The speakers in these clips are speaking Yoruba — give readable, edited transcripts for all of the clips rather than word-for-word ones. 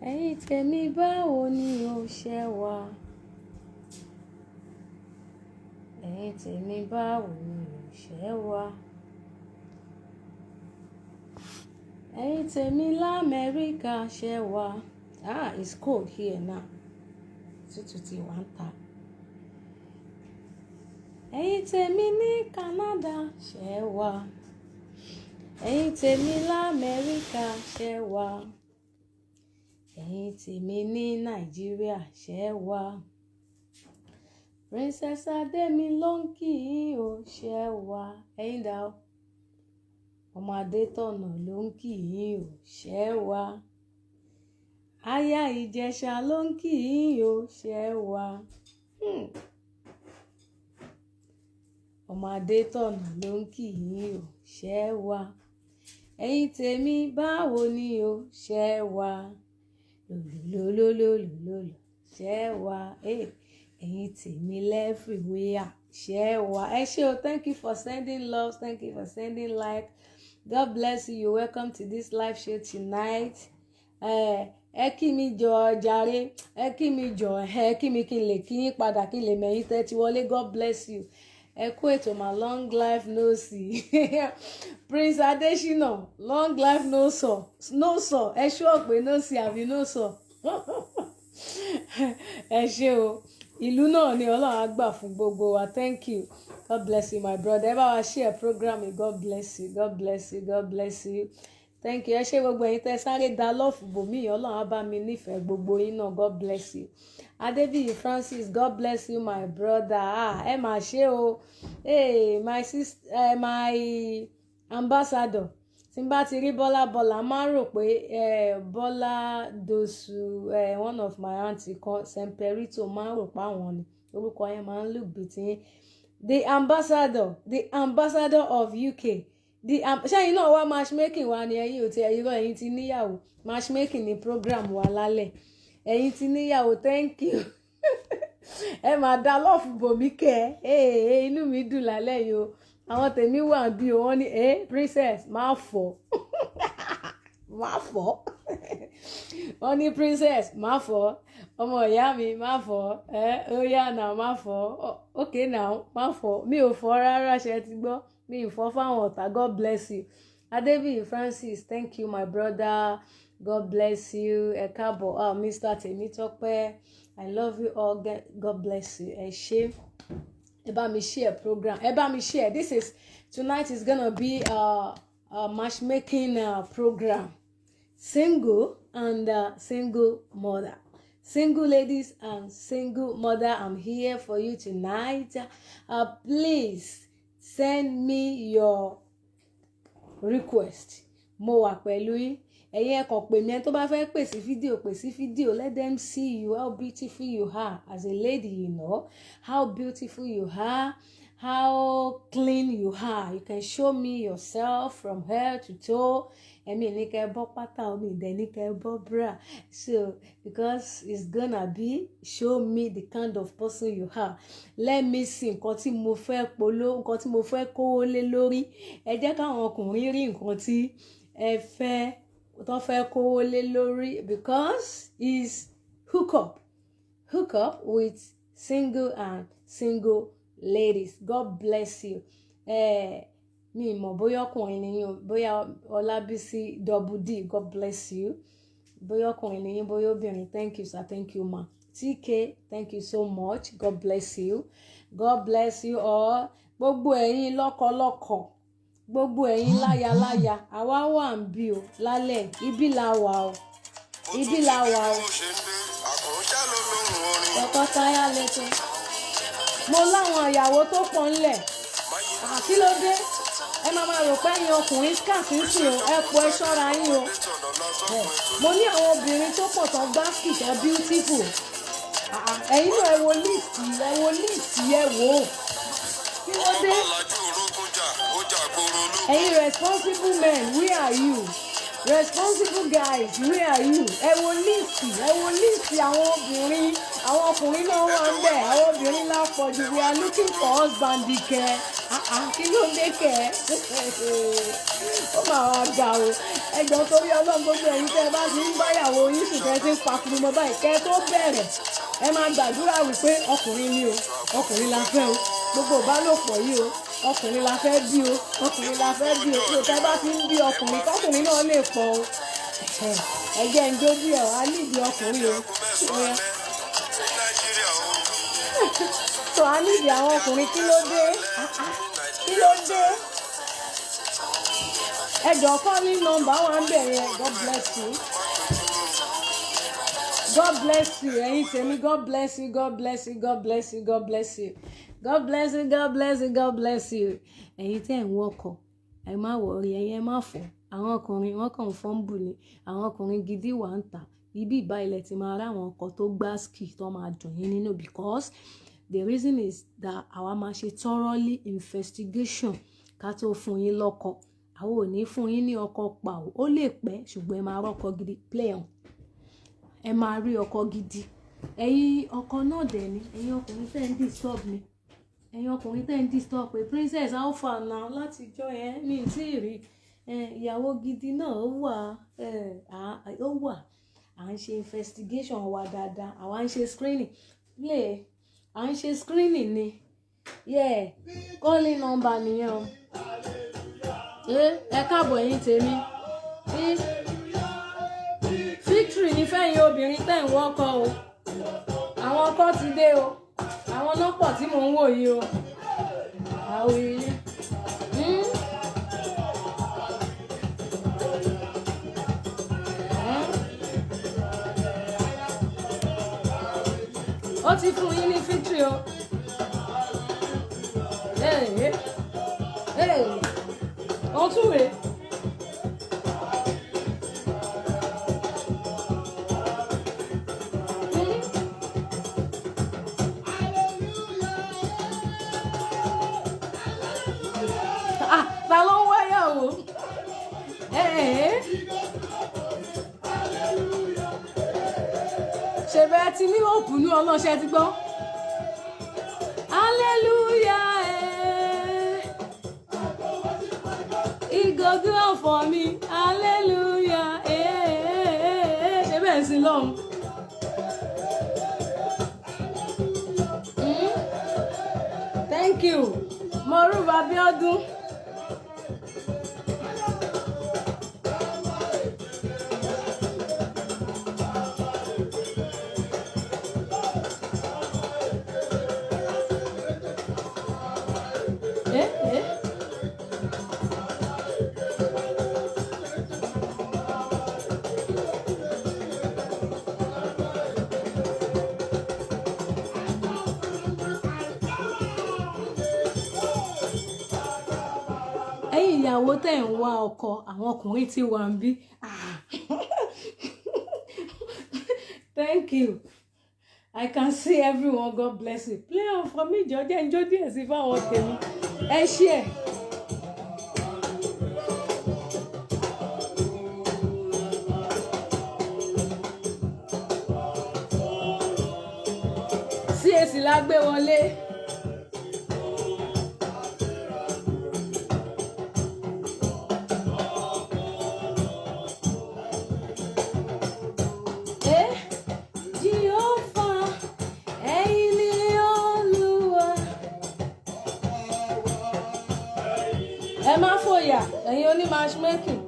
ẹ̀yin tèmi báwo ni o ṣe wà? ẹ̀yin tèmi báwo ni o ṣe wà? ẹ̀yin tèmi l'Amẹ́ríkà ṣe wà? It's cold here now. Tútù ti wà ń ta. ẹ̀yin tèmi ní Canada ṣe wà? ẹ̀yin tèmi l'Amẹ́ríkà ṣe wà? ẹ̀yin tèmi ní Nàìjíríà ṣe wà? Princess Ademi ló ń kí yín o ṣe wà? ẹ̀yin dà o. ọmọ Adétọ̀nà ló ń kí yín o ṣe wà? Aya Ìjẹ̀ṣà ló ń kí yín o ṣe wà? ọmọ Adétọ̀nà ló ń kí yín o ṣe wà? ẹ̀yin tèmi báwo ni o ṣe wà? lòlòlòlòlòlò ṣe wà? ẹ̀yin tèmi everywhere ṣe wà? ẹ ṣé o, thank you for sending love, thank you for sending like. God bless you. You're welcome to this live show tonight. Ẹ kí mi jọ jàre, ẹ kí mi jọ, ẹ kí mi kí n lè kí yín padà kí n lè mẹ̀yìn tẹ́tí wọlé. God bless you. Ẹ kú ètò my long life no see. Prince Adesina, long life no saw. No saw. Ẹ ṣọ́ pé no see àbí no saw. Ẹ ṣé o. Ìlú náà ni Ọlọ́run á gbà fún gbogbo wa. Thank you. God bless you, my brother. Ẹ bá wa share program. God bless you. God bless you. God bless you. Thank you. Ẹ ṣé gbogbo ẹ̀yin tẹ́ sáré dá love bòmí. Ọlọ́run á bá mi nífẹ̀ẹ́ gbogbo yín náà. God bless you. Ademi Francis, God bless you, my brother. Ẹ mà ṣé o. Hey, my sister, my ambassador. Tí n bá ti rí Bọ́lá máa ń rò pé Bọ́lá Dosu, one of my auntie kan Semperito máa ń rò pé àwọn ni. Orúkọ yẹn máa ń look between. The ambassador of UK. Ṣẹ́yìn náà wá matchmaking wa ni ẹ̀yin ò ti ẹ̀yin ti níyàwó. Matchmaking ni program wa lálẹ́. Ẹ̀yin ti níyàwó, thank you. Ẹ máa dá lọ́ọ̀fù bòmí kẹ́. Inú mi dùn lálẹ́ yìí o. Àwọn tèmi wà bí o, wọ́n ní princess máa fọ́. Máa fọ́. Wọ́n ní princess máa fọ́. Ọmọ ìyá mi máa fọ́. Ó yá náà máa fọ́. Okay now máa fọ́. Mi ò fọ́ rárá, ṣe ti gbọ́. Mi ò fọ́ fáwọn ọ̀tá. God bless you. Ademi Francis, thank you, my brother. God bless you. Ẹ káàbọ̀. Mr. Temitope, I love you all. God bless you. Ẹ ṣé. Ẹ bá mi share program. Ẹ bá mi share. Tonight is gonna be a matchmaking program. Single and single mother. Single ladies and single mother, I'm here for you tonight. Please send me your request. Mo wà pẹ̀lú yín. Ẹ̀yin ẹ kàn pè mí, ẹni tó bá fẹ́ pè sí fídíò. Let them see you, how beautiful you are as a lady, you know. How beautiful you are, how clean you are. You can show me yourself from head to toe. Èmi ní kẹ́ bọ́ pátá, omi ìdẹ̀ ní kẹ́ bọ́ bra. So, because it's gonna be, show me the kind of person you are. Let me see nǹkan tí mo fẹ́ nǹkan tí mo fẹ́ kówó lé lórí. Ẹ jẹ́ káwọn ọkùnrin rí nǹkan tí ẹ fẹ́ tó fẹ́ kówó lé lórí, because it's hookup with single and single ladies. God bless you. Mi mọ̀ bóyá ọkùnrin ni yín, bóyá Ọlábísí double D, God bless you. Bóyá ọkùnrin ni yín, bóyá obìnrin, thank you sir, thank you ma. TK, thank you so much. God bless you. God bless you all. Gbogbo ẹ̀yin lọ́kọ, gbogbo ẹ̀yin láya, àwa wà ń bí o lálẹ́, ibi la wà o. Tokotaya Leto. Mo láwọn ìyàwó tó pọ̀ ńlẹ̀. Kí ló dé? Ẹ máa rò pé ẹ̀yin ọkùnrin scarf ń sìn o, ẹ pọ̀ ẹ ṣọ́ra yín o. Mo ní àwọn obìnrin tó pọ̀ tán gbáskì tán beautiful. Ẹ̀yin náà ẹ wo list ẹ wò ó. Kí ló dé? Ẹ̀yin responsible men, where are you? Responsible guys, where are you? Ẹ wo list àwọn obìnrin, àwọn ọkùnrin náà wà ń bẹ̀, àwọn obìnrin lápọ̀jù. We are looking for husband kẹ́. Kí ló dé kẹ́? Ó máa wá ga o. ẹjọ́ torí Ọlọ́run gbogbo ẹ̀yin tẹ́ ẹ bá ti ń báyàwó yín sùn tẹ́ ẹ ti ń pakuru mọ́ báyìí kẹ́ ẹ tó bẹ̀rẹ̀ ẹ máa gbàdúrà wípé ọkùnrin ni o ọkùnrin la fẹ́ o gbogbo ìbálòpọ̀ yìí o ọkùnrin la fẹ́ bí o ọkùnrin la fẹ́ bí o tẹ́ ẹ bá ti ń bí ọkùnrin kọ́kùnrin náà lè pọ̀ o ẹ̀jẹ̀ ń jó bí ẹ̀ wá nídìí ọkùnrin o tó a nídìí àwọn ọkùnrin kí ló dé ẹjọ́ kọ́lí nọ́mbà wà ń bẹ̀rẹ̀ God bless you God bless you ẹ̀yin tèmi God bless you God bless you God bless you God bless you God bless you God bless you God bless you ẹ̀yin tẹ́ ẹ̀ ń wọkọ̀ ẹ má wọrí ẹ̀yin ẹ má fọ́ àwọn ọkùnrin wọn kàn ń fọ́nbù ni àwọn ọkùnrin gidi wà ń tà ibi ìbá ilẹ̀ ti máa rá àwọn ọkọ̀ tó gbá ski tó máa dùn yín nínú because the reason is that àwa máa ṣe thoroughly investigation ká tó fún yín lọ́kọ àwọn ò ní fún yín ní ọkọ pa ó lè pẹ́ ṣùgbọ́n ẹ máa rọ́kọ gidi play on ẹ máa rí ọkọ gidi ẹ̀yin ọkọ náà dẹ̀ ni ẹ̀yin ọkùnrin tẹ́ ń disturb mi ẹ̀yin ọkùnrin tẹ́ ń disturb pé princess alpha náà látijọ́ yẹn mi ì tí ì rí ìyàwó gidi náà ó wà à ń ṣe investigation wa dáadáa àwa ń ṣe screening à ń ṣe screening ni calling number nìyẹn o ẹ káàbọ̀ ẹ̀yin tèmi victory ní fẹ́yìn obìnrin tẹ̀ ń wọ́kọ̀ o àwọn ọkọ ti dé o àwọn lọ́pọ̀ tí mò ń wò yìí o àwòrán ó ti fún yín ní victory o ó tún rèé. Ta ló ń wáyàwó? Ṣé bẹ́ẹ̀ ti ní òkú ní ọlọ́ṣẹ́ ti gbọ́? Hallelujah. It go good for me. Hallelujah. Ṣé bẹ́ẹ̀ sí lọ́hùn? Thank you. Moruba Abiodun. Ìyàwó tẹ̀ ń wá ọkọ àwọn ọkùnrin tí wà ń bí thank you I can see everyone God bless you play on for me jọjẹ njó díẹ̀ sí fáwọn tèmi ẹ share. CAC la gbé wọlé. Ẹ má fòyà ẹ̀yin oní matchmaking.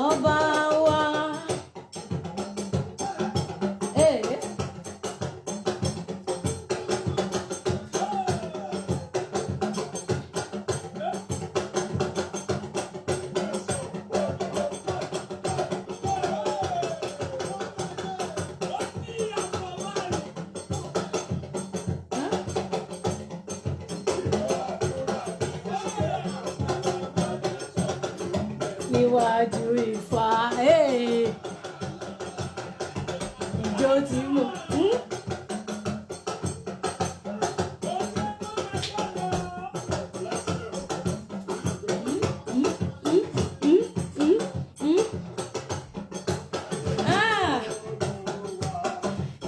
Ọba wa. Níwájú Ifá ìjọ tí mo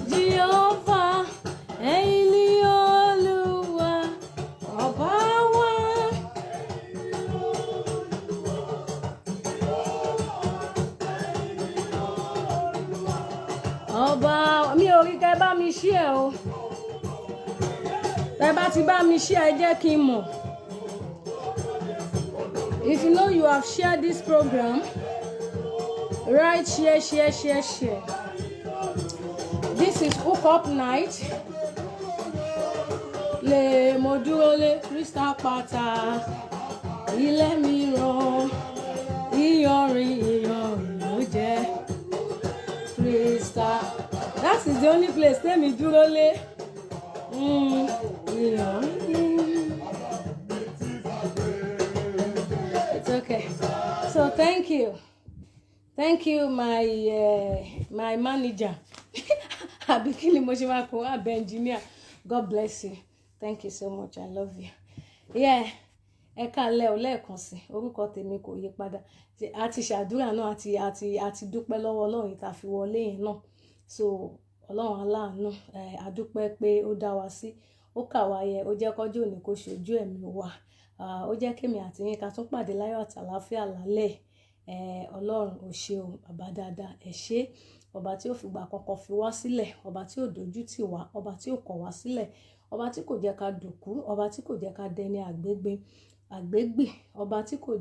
Jehovah ẹ̀yin ni Olúwa ọba wa. ọba mi ò rí kẹ́ bá mi share o tẹ́ bá ti bá mi share ẹ jẹ́ kí n mọ̀. If you know you have shared this program, write share. This is Hookup night. Le mo dúró lé Krista pata ilé mi ràn ìyọrin ló jẹ́ Krista. That is the only place tẹ́mi dúró lé. It's okay. So thank you my manager. Abikili mo ṣe máa kó abẹ engineer. God bless you. Thank you so much. I love you. Yeah. Ẹ káalẹ́ o lẹ́ẹ̀kan sí. Orúkọ tèmi kò yí padà. A ti ṣàdúrà náà àti dúpẹ́ lọ́wọ́ Ọlọ́run tá fi wọlé yẹn náà. So Ọlọ́run aláàánú a dúpẹ́ pé ó dá wa sí. Ó kà wá yẹ, ó jẹ́ kọ́jọ́ òní kó ṣojú ẹ̀mí wa. Ó jẹ́ kémi àti yín ká tún pàdé láyọ̀ àtàlàáfíà lálẹ́. Ọlọ́run ò ṣe o, bàbá dáadáa ẹ ṣé. Ọba tí ó fìgbà kankan fi wá sílẹ̀, ọba tí ó dojú tì wá, ọba tí ó kọ̀ wá sílẹ̀, ọba tí kò jẹ́ ká dòkú, ọba tí kò jẹ́ ká dẹni àgbégbè, ọba tí kò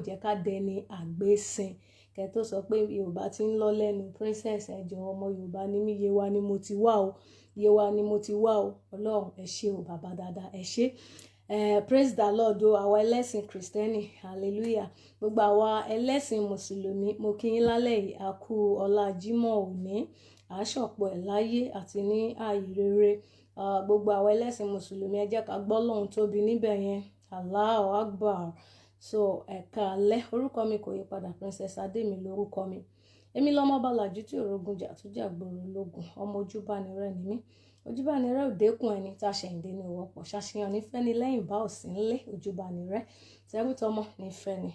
jẹ́ ká dẹni àgbésìn. Kẹ́ tó sọ pé Yorùbá ti ń lọ lẹ́nu princess ẹ̀jọ̀ ọmọ Yorùbá ní mí, Yewa ni mo ti wá o, Yewa ni mo ti wá o. Ọlọ́run ẹ ṣé o, bàbá dáadáa ẹ ṣé. Praise the Lord o, àwa ẹlẹ́sìn Kristẹni, hallelujah. Gbogbo àwa ẹlẹ́sìn Mùsùlùmí, mo kí yín lálẹ́ yìí, a kú ọlá Jímọ̀ òní, àṣọpọ̀ ẹ̀ láyé àti ní ààyè rere. Gbogbo àwa ẹlẹ́sìn Mùsùlùmí ẹ jẹ́ ká gbọ́ Ọlọ́run tóbi níbẹ̀ yẹn. Allahu Akbar. So ẹ káalẹ́, orúkọ mi kò yí padà, Princess Ademi lórúkọ mi. Èmi lọ́mọ Bàlájú tí òrogun jà tó jà gbòòrò lógun, ọmọ ojúbánirẹ́ ni mí. Ojúbánirẹ́ òdekùn ẹni tá ṣẹ̀ǹdé ní ìwọ́pọ̀, ṣàṣeyàn nífẹ̀ẹ́ ni lẹ́yìn bá òsì ńlé, ojúbánirẹ́ tẹ́rútọmọ nífẹ̀ẹ́ ni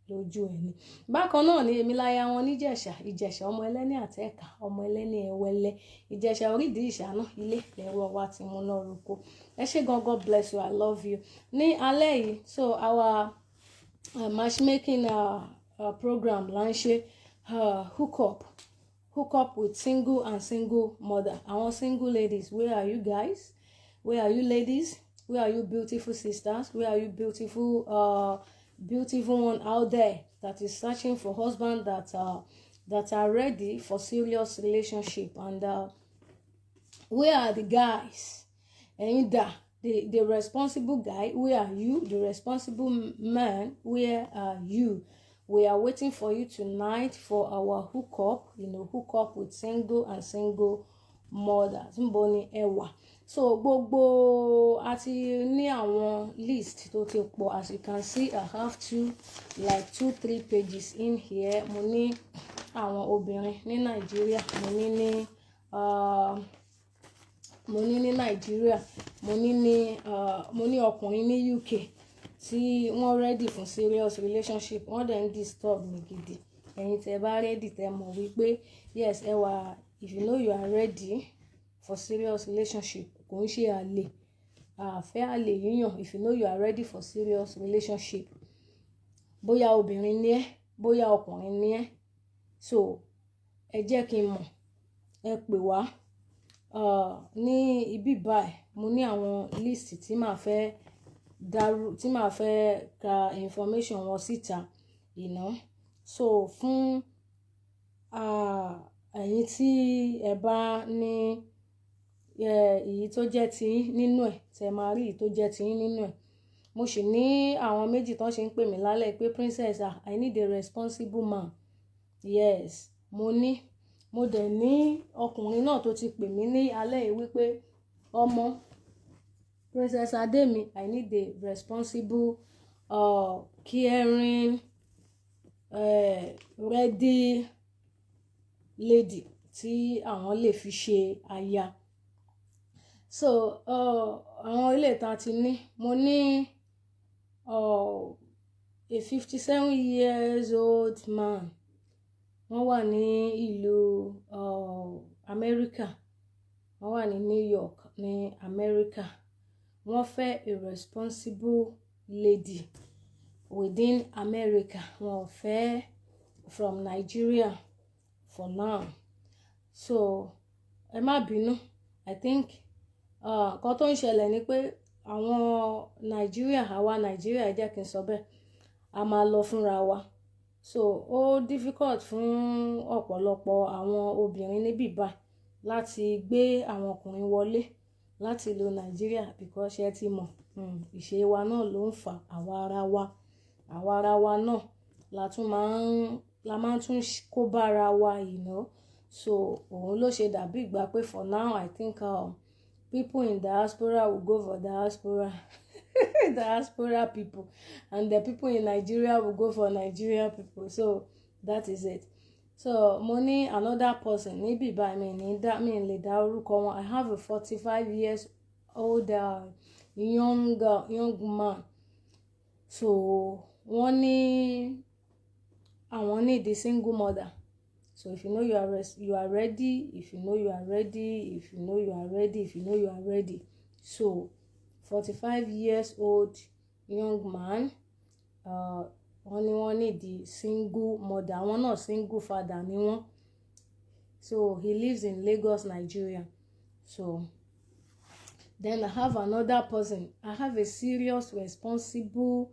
lójú ẹni. Bákan náà ni èmi láya wọn níjẹ̀ṣà, ìjẹ̀ṣà ọmọ ẹlẹ́ni àtẹ́ẹ̀ka, ọmọ ẹlẹ́ni ẹwẹ́lẹ́, ìjẹ̀ṣà orídìí ìṣáná, ilé lẹ́rọ wa ti mú náà roko. Ẹ ṣé gan, God bless you, I love you. Ní alẹ́ yìí, so our matchmaking program là ń ṣe hookup with single and single mother. Àwọn single ladies, where are you guys? Where are you ladies? Where are you beautiful sisters? Where are you beautiful one out there that is searching for husband that are ready for serious relationship? And where are the guys? And the responsible guy, where are you? The responsible man, where are you? We are waiting for you tonight for our hookup, hookup with single and single mothers. Mboni ewa. So gbogbo àti ní àwọn list tó ti pọ̀, as you can see, I have 2-3 pages in here. Mo ní àwọn obìnrin ní Nàìjíríà, mo ní Nàìjíríà, mo ní ọkùnrin ní UK tí wọ́n ready for serious relationship, wọ́n dẹ̀ ń disturb mi gidi. Ẹ̀yin tẹ́ bá ready tẹ́ mọ̀ wípé yes ẹ wà, if you know you are ready for serious relationship, kò ń ṣe àlè, àfẹ́ àlè yíyàn. If you know you are ready for serious relationship, bóyá obìnrin ni ẹ́, bóyá ọkùnrin ni ẹ́, so ẹ jẹ́ kí n mọ̀, ẹ pè wá. Ní ibi báyìí mo ní àwọn list tí màá fẹ́ ka information wọn síta, so fún ẹ̀yin tí ẹ bá ní èyí tó jẹ́ tiyín nínú ẹ̀, tẹ́ máa rí èyí tó jẹ́ tiyín nínú ẹ̀. Mo sì ní àwọn méjì tán ṣe ń pè mí lálẹ́ pé princess, I need a responsible man. Yes, mo dẹ̀ ní ọkùnrin náà tó ti pè mí ní alẹ́ yìí wípé ọmọ Princess Ademi, I need a responsible, caring, ready lady tí àwọn lè fi ṣe aya. So àwọn ilé ìta ti ní, mo ní a 57 years old man, wọ́n wà ní ìlú America, wọ́n wà ní New York ní America. Wọ́n fẹ́ a responsible lady within America, wọ́n fẹ́ from Nigeria for now. so ẹ má bínú. I think nǹkan tó ń ṣẹlẹ̀ ni pé àwọn àwa Nàìjíríà ẹ jẹ́ kí n sọ bẹ́ẹ̀, a máa lọ fúnra wa. So ó difficult fún ọ̀pọ̀lọpọ̀ àwọn obìnrin níbí báyìí láti gbé àwọn ọkùnrin wọlé láti ìlú Nàìjíríà because ẹ ti mọ̀ ìṣe wa náà ló ń fà àwa ara wa náà la máa ń tún kó bára wa, you know. So òun ló ṣe dàbí ìgbà pé for now I think people in diaspora will go for diaspora diaspora people, and the people in Nigeria will go for Nigeria people. So that is it. So mo ní another person níbí báyìí mi lè dá orúkọ wọn. I have a 45 years old young man. So wọ́n ní àwọn need a single mother. So if you know you are ready, if you know you are ready, if you know you are ready, if you know you are ready. So 45 years old young man, wọ́n ní the single mother, àwọn náà single father ni wọ́n. So he lives in Lagos, Nigeria. So then I have another person. I have a serious, responsible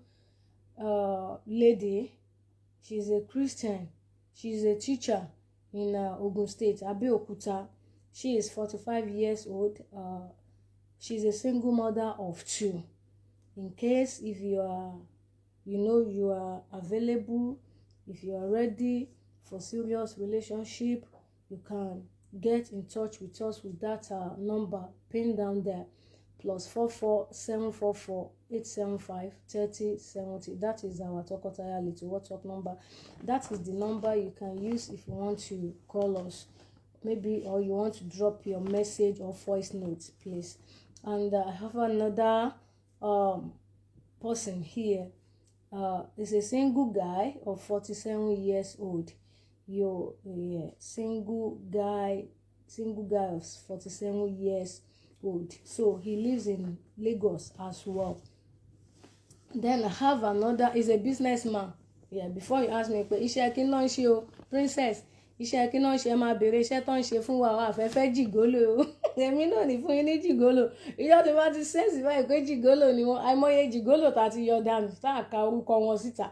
lady. She's a Christian. She's a teacher in Ogun State, Abeokuta. She is 45 years old. She's a single mother of 2. In case if you are available, if you are ready for serious relationship, you can get in touch with us with that number pinned down there, +44 744 875 3070. That is our Tokotaya Leto WhatsApp number. That is the number you can use if you want to call us, maybe, or you want to drop your message or voice notes, please. And I have another person here. Is a single guy of 47 years old. Single guy of 47 years old. So he lives in Lagos as well. Then I have another, is a businessman. Before you ask me pé iṣẹ́ kí ló ń ṣe o, princess, iṣẹ́ kí ló ń ṣe, máa bèrè iṣẹ́ tó ń ṣe fún wa afẹ́fẹ́ jìgólò o. Èmi náà ní fún yín ní jìgólò. Ìjọ́ tí wọ́n ti sẹ́ǹsì báyìí pé jìgólò ni wọ́n, àìmọye jìgólò tá ti yọ dànù tá a ka orúkọ wọn síta.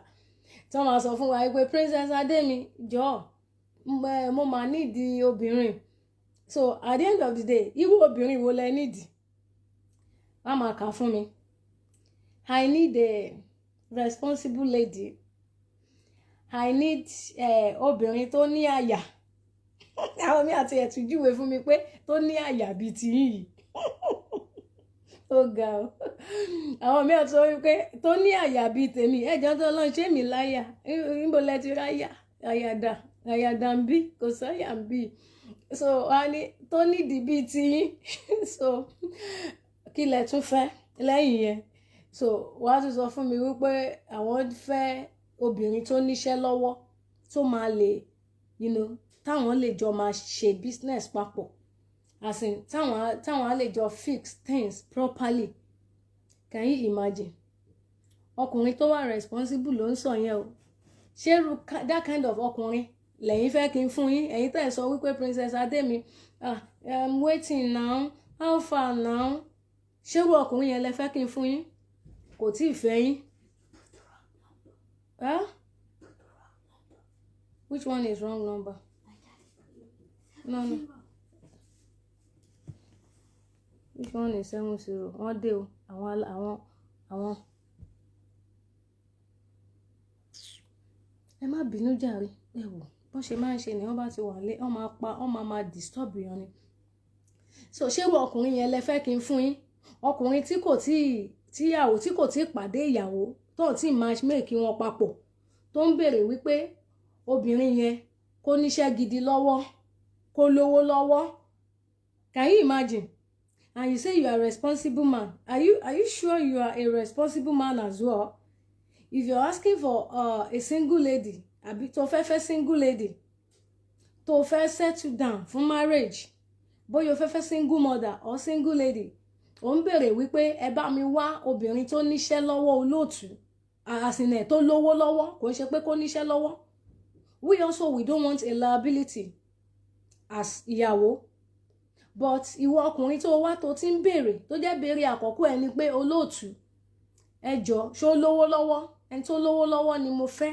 Tí wọ́n máa sọ fún wa pé princess Ademi jọ̀ọ́ mo máa nídìí obìnrin. So at the end of the day, irú obìnrin wo lẹ nídìí? Wọ́n máa kà fún mi. I need a responsible lady. I need obìnrin tó ní àyà. Àwọn mi àti ẹ̀tún júwe fún mi pé tó ní àyà bíi ti yìí. Ó ga o. Àwọn mi àti sọ wípé tó ní àyà bíi tèmi. Ẹjọ́ tó lọ́n ṣé mi láyà. Níbo lẹ ti ráyà? Àyàdà ń bí, kò sáyà ń bí. So a ní tó nídìí bíi ti yín. So kí lẹ tún fẹ́ lẹ́yìn yẹn? So wàá tún sọ fún mi wípé àwọn fẹ́ obìnrin tó níṣẹ́ lọ́wọ́ tó máa lè, táwọn lè jọ máa ṣe business papọ̀, as in táwọn á lè jọ fix things properly. Can you imagine? Ọkùnrin tó wà responsible ló ń sọ yẹn o. Ṣé that kind of ọkùnrin lẹ́yìn fẹ́ kí n fún yín? Ẹ̀yin tẹ́ ẹ sọ wípé princess Ademi, I'm waiting now, how far now? Ṣé irú ọkùnrin yẹn lẹ fẹ́ kí n fún yín? Kò tí ì fẹ́ yín. Which one is wrong number? No. Which one is 70? Wọ́n dé o. Àwọn. Ẹ má bínú jàre. Ẹ wò bọ́n ṣe máa ń ṣe ni wọ́n bá ti wà lé wọ́n máa disturb yàn ni. So ṣé irú ọkùnrin yẹn lẹ fẹ́ kí n fún yín? Ọkùnrin tí kò tí pàdé ìyàwó tó tí match make wọn papọ̀, tó ń béèrè wípé obìnrin yẹn kó níṣẹ́ gidi lọ́wọ́, kó lówó lọ́wọ́. Can you imagine? And you say you are a responsible man. Are you sure you are a responsible man as well? If you're asking for a single lady, àbí tó fẹ́ single lady, tó fẹ́ settle down for marriage, bóyá o fẹ́ single mother or single lady, ó ń béèrè wípé ẹ bá mi wá obìnrin tó níṣẹ́ lọ́wọ́ olóòtú, àsìnẹ̀ tó lówó lọ́wọ́, kò ń ṣe pé kó níṣẹ́ lọ́wọ́. We don't want a liability. as ìyàwó but ìwọ ọkùnrin tó wá tó ti ń béèrè tó jẹ́ béèrè àkọ́kọ́ ẹni pé olóòtú ẹjọ́ ṣó lówó lọ́wọ́ ẹni tó lówó lọ́wọ́ ni mo fẹ́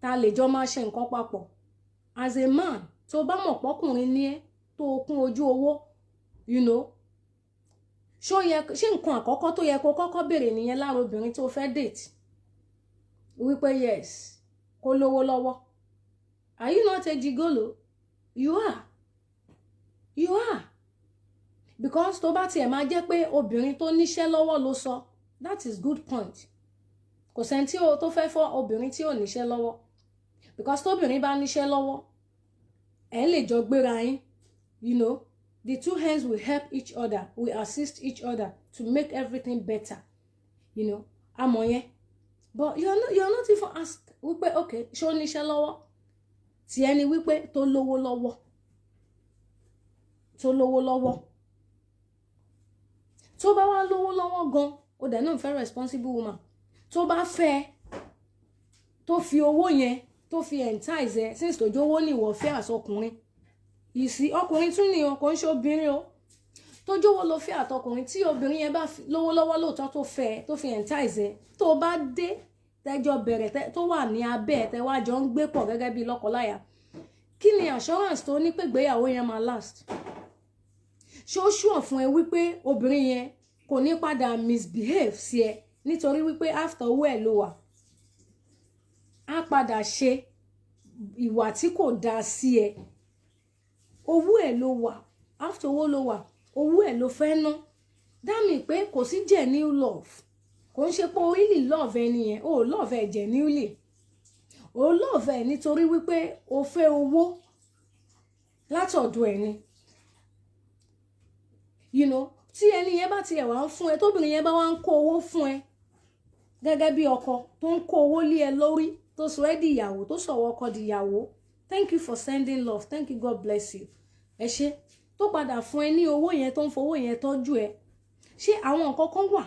ta lè jọ máa ṣe nǹkan papọ̀ as a man tó bá mọ̀ pọ́kùnrin ní ẹ́ tó kún ojú owó you know ṣé nǹkan àkọ́kọ́ tó yẹ kó kọ́kọ́ béèrè nìyẹn lára obìnrin tó fẹ́ date wípé yes kó lówó lọ́wọ́. Are you not a gigolo? You are. You are. Because tó bá tiẹ̀ máa jẹ́ pé obìnrin tó níṣẹ́ lọ́wọ́ ló sọ, that is good point. Kò sẹ́ni tí tó fẹ́ fọ́ obìnrin tí ò níṣẹ́ lọ́wọ́. Because tóbìnrin bá níṣẹ́ lọ́wọ́, ẹ lè jọ gbéra yín. You know, the two hands will help each other, will assist each other to make everything better. You know, àmọ́ yẹn. But you're not even asked wípé okay, ṣó níṣẹ́ lọ́wọ́. Tí ẹni wípé tó lówó lọ́wọ́. Tó lówó lọ́wọ́. Tó bá wá lówó lọ́wọ́ gan, ó dẹ̀ náà fẹ́ responsible woman. Tó bá fẹ́ tó fi owó yẹn tó fi entice since tó jówó ní ìwọ fẹ́ àsọkùnrin. Ìsí ọkùnrin tún ní ọkọ ń ṣe obìnrin o. Tó jówó ló fẹ́ àtọkùnrin tí obìnrin yẹn bá lówó lọ́wọ́ lóòótọ́ tó fẹ́ tó fi entice tó bá dé tẹ́jọ́ bẹ̀rẹ̀ tó wà ní abẹ́ tẹ́ wá jọ ń gbé pọ̀ gẹ́gẹ́ bí lọ́kọláya. Kí ni assurance tó ní pé ìgbéyàwó yẹn máa last? Ṣé ó sure fún ẹ wípé obìnrin yẹn kò ní padà misbehave sí ẹ nítorí wípé after owó ẹ̀ ló wà? Á padà ṣe ìwà tí kò dáa sí ẹ. Owó ẹ̀ ló wà, after owó ló wà, owó ẹ̀ ló fẹ́ ná. Dá mi pé kò sí genuine love. Kò ń ṣe pé o really love ẹni yẹn, o love ẹ genuinely. O love ẹ nítorí wípé o fẹ́ owó látọ̀dọ̀ ẹni. You know, tí ẹni yẹn bá tiẹ̀ wá ń fún ẹ, tóbìnrin yẹn bá wá ń kó owó fún ẹ gẹ́gẹ́ bí ọkọ tó ń kó owó lé ẹ lórí tó sọ ẹ́ di ìyàwó tó sọ̀wọ́ ọkọ di ìyàwó. Thank you for sending love. Thank you, God bless you. Ẹ ṣé tó padà fún ẹ ní owó yẹn tó ń fowó yẹn tọ́jú ẹ. Ṣé àwọn nǹkan kan wà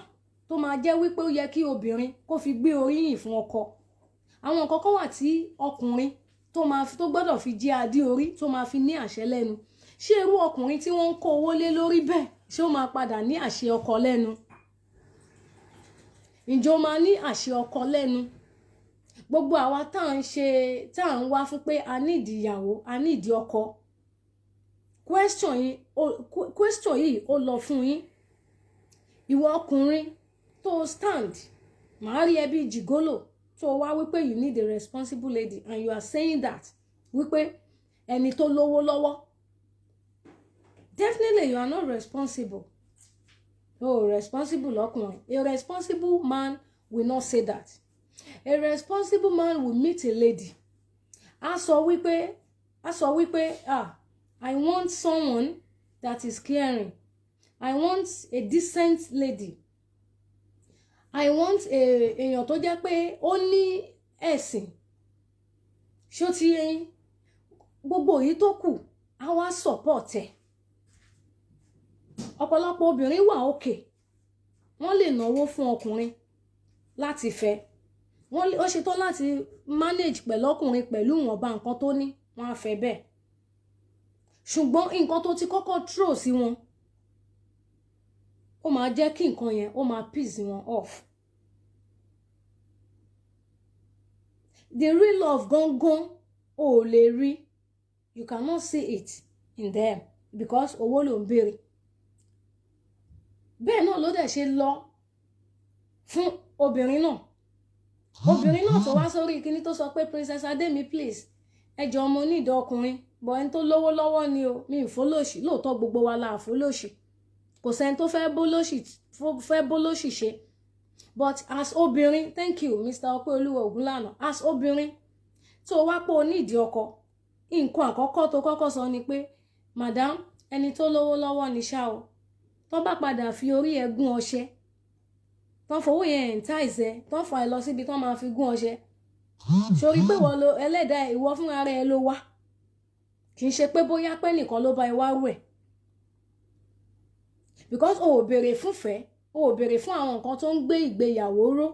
tó máa jẹ́ wípé ó yẹ kí obìnrin kó fi gbé oríyìn fún ọkọ? Àwọn nǹkan kan wà tí ọkùnrin tó gbọ́dọ̀ fi jẹ́ adé orí tó máa fi ní àṣẹ lẹ́nu. Ṣé irú ọkùnrin tí wọ́n ń kó owó lé lórí bẹ́ẹ̀ ṣé ó máa padà ní àṣẹ ọkọ lẹ́nu? Ǹjẹ́ ó máa ní àṣẹ ọkọ lẹ́nu? Gbogbo àwa tá à ń wá fún pé a need ìyàwó, a need ọkọ. Question yìí ó lọ fún yín. Ìwọ ọkùnrin tó stand, màá rí ẹ bí jìgólò tó wá wípé you need a responsible lady and you are saying that wípé ẹni tó lówó lọ́wọ́. Definitely you are not responsible. Oh, responsible ọkùnrin. A responsible man will not say that. A responsible man will meet a lady. A sọ wípé, I want someone that is caring. I want a decent lady. I want èèyàn tó jẹ́ pé ó ní ẹ̀sìn. Ṣó ti yẹn? Gbogbo èyí tó kù, a wá support ẹ̀. Ọ̀pọ̀lọpọ̀ obìnrin wà okay. Wọ́n lè náwó fún ọkùnrin láti fẹ́. Ó ṣetán láti manage pẹ̀lú ọkùnrin pẹ̀lú ìwọ̀nba nǹkan tó ní, wọ́n á fẹ́ bẹ́ẹ̀. Ṣùgbọ́n nǹkan tó ti kọ́kọ́ throw sí wọn, ó máa jẹ́ kí nǹkan yẹn ó máa piss wọn off. The real love gangan ò lè rí. You cannot see it in them because owó ló ń béèrè. Bẹ́ẹ̀ náà ló dẹ̀ ṣe lọ fún obìnrin náà. Obìnrin náà tó wá sórí kíní tó sọ pé Princess Ademi please ẹ jọ̀ọ́ mo ní ìdọ̀ ọkùnrin bọ̀ ẹni tó lówó lọ́wọ́ ni o mi ì fólóṣì lóòótọ́ gbogbo wa la fólóṣì kò sẹ́ni tó fẹ́ bólóṣì ṣe but as obìnrin thank you Mr. Ọpẹ́olúwa Ògúnlànà as obìnrin tó wá pé o ní ìdí ọkọ nǹkan àkọ́kọ́ tó kọ́kọ́ sọ ni pé madam ẹni tó lówó lọ́wọ́ ni ṣá o tó bá padà fi orí ẹ gún ọṣẹ tó fowó yẹn entice tó fà ẹ lọ síbi tó máa fi gún ọṣẹ sórí pé wọ́n lo ẹlẹ́dàá ìwọ fúnra rẹ ló wá kì í ṣe pé bóyá pé nìkan ló bá ẹ wá rú ẹ̀ because o ò béèrè fúnfẹ́ o ò béèrè fún àwọn nǹkan tó ń gbé ìgbéyàwó ró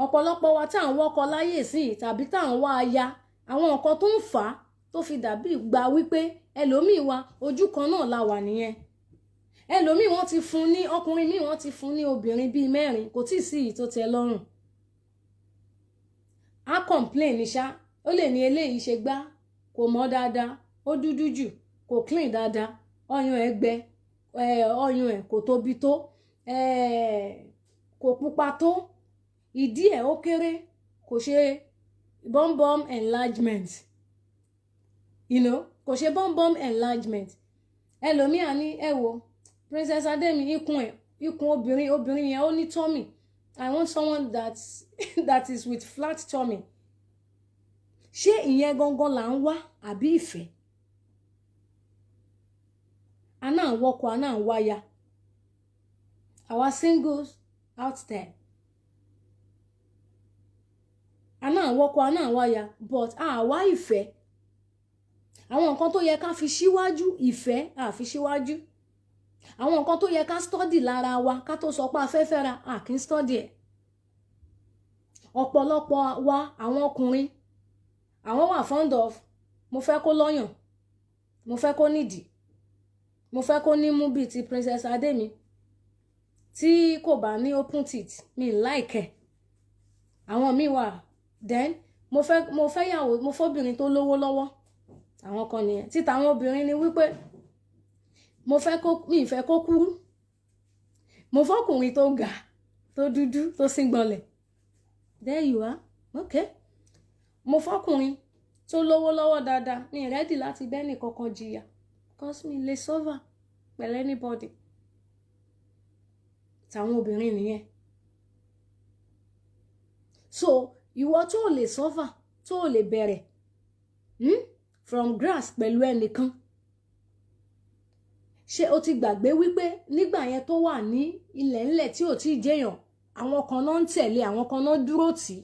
ọ̀pọ̀lọpọ̀ wa tá à ń wọ́kọ láyè sí tàbí tá à ń wá aya àwọn nǹkan tó ń fà á tó fi dàbí gba wípé ẹlòmíì wa ojú kan náà la wà nìyẹn. Ẹlòmíì wọ́n ti fún ní ọkùnrin míì wọ́n ti fún ní obìnrin bíi 4 kò tíì sí èyí tó tẹ́ lọ́rùn. Á complain ní ṣá, ó lè ní eléyìí ṣe gbá, kò mọ́ dáadáa, ó dúdú jù, kò clean dáadáa, ọyàn ẹ̀ gbẹ, ọyàn ẹ̀ kò tóbi tó, kò pupa tó, ìdí ẹ̀ ó kéré, kò ṣe bum enlargement, kò ṣe bum enlargement. Ẹlòmíà ní ẹ wo Princess Ademi ikùn obìnrin yẹn ó ní tummy. I want someone that is with flat tummy. Ṣé ìyẹn gangan là ń wá àbí ìfẹ́? Àná àwọkọ̀ àná àwáyà. Our singles out there. Àná àwọkọ̀ àná àwáyà but àwa ìfẹ́. Àwọn nǹkan tó yẹ ká fi síwájú ìfẹ́ àfi síwájú. Àwọn nǹkan tó yẹ ká study lára wa ká tó sọ pé a fẹ́ fẹ́ra kì í study ẹ̀. Ọ̀pọ̀lọpọ̀ wa àwọn ọkùnrin àwọn wà fond of mo fẹ́ kó lọ́yàn, mo fẹ́ kó nídìí, mo fẹ́ kó nímú bíi ti Princess Ademi tí kò bá ní open teeth mi like ẹ̀. Àwọn míì wà then mo fẹ́ yàwó mo fọ́bìnrin tó lówó lọ́wọ́. Àwọn kan nìyẹn. Títa àwọn obìnrin ni wípé mi ìfẹ́ kó kúrú, mo fọ́kùnrin tó ga tó dúdú tó síngbọnlẹ̀. There you are. Okay. Mo fọ́kùnrin tó lówó lọ́wọ́ dáadáa mi ready láti bẹ́ẹ̀ ní kankan jìyà cause mi lè suffer pẹ̀lú anybody. Tàwọn obìnrin nìyẹn. So ìwọ tó lè suffer tó lè bẹ̀rẹ̀ from grass pẹ̀lú ẹnìkan. Ṣé o ti gbàgbé wípé nígbà yẹn tó wà ní ilẹ̀ ńlẹ̀ tí ò tí ì jẹyàn àwọn kan náà ń tẹ̀lé àwọn kan náà dúró tì.